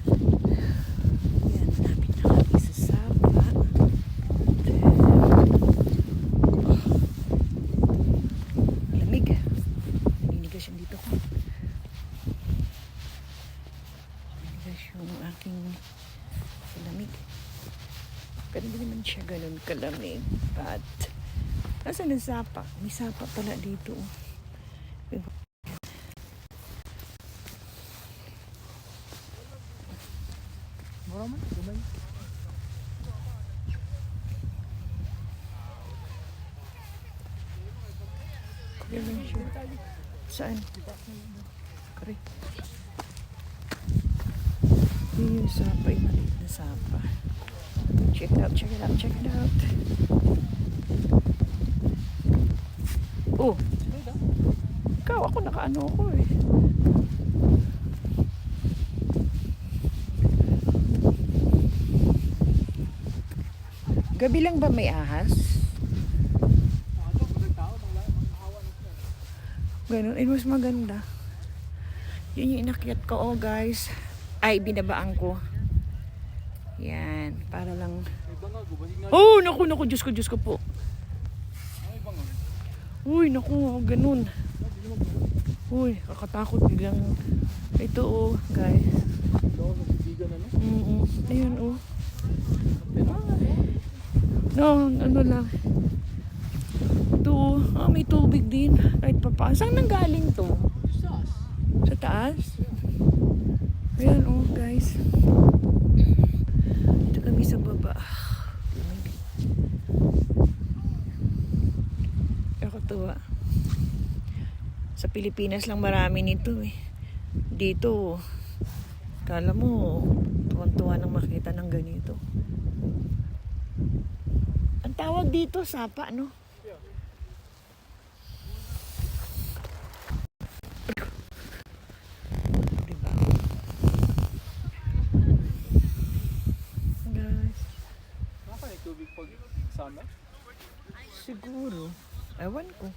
Yan, lapit na kami sa Sapa. Lamig. Naninigas yung dito ko. Naninigas yung aking lamig. Pero hindi naman siya ganun kalamig. But, nasa ng Sapa? May Sapa pala dito. Mura man, gumay. Ganun siya. Saan? Kare. Yun yung Sapa, yung maliit na Sapa. Check it out, check it out, check it out. Oh! Ikaw, ako nakaano ako eh. Gabi lang ba may ahas? Ganun, it was maganda. Yun yung inakyat ko, oh guys. Ay, binabaan ko. Yan, para lang. Oh, naku, Diyos ko po. Uy, naku, ganun. Uy, kakatakot biglang. Ito, oh, guys. Ayun, oh. No, ano lang. Ito, may tubig din. Kahit pa pa. Saan nanggaling to? Sa taas? Ayan, oh, guys. Ito kami sa baba. Ako tuwa. Sa Pilipinas lang marami nito eh. Dito, kala mo, tuwan-tuwa nang makita ng ganito. Ang tawag dito, Sapa, no? Diba? Guys. Naka yung tubig pag summer? Siguro. Ewan ko.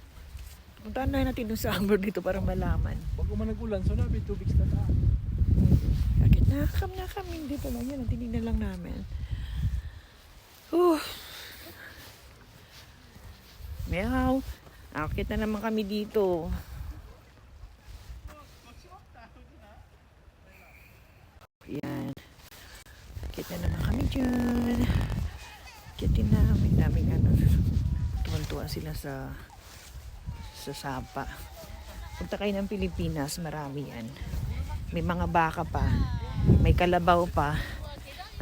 Puntahan na natin dun sa Amber dito para malaman. Bago man nag-ulan, so nabi tubig sa taas. Bakit na kami dito lang yan. Tinignan lang namin. Meow. Akit na naman kami dito. Yan. Akit na naman kami dyan. Akitin namin. Daming ano. Tuwan-tuwa sila sa Sapa. Punta kayo ng Pilipinas, marami yan. May mga baka pa. May kalabaw pa.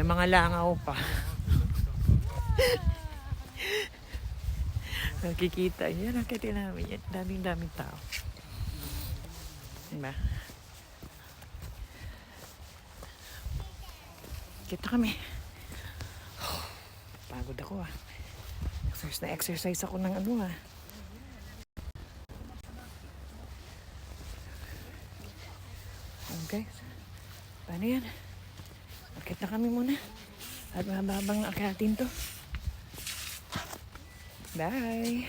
May mga langaw pa. Nakikita. Yan, nakita namin yan. Daming tao. Diba? Kita kami. Pagod ako ah. Exercise ako ng ano ah. Okay. Paano yan? Akit na kami muna. At mahabang akatin to. Bye!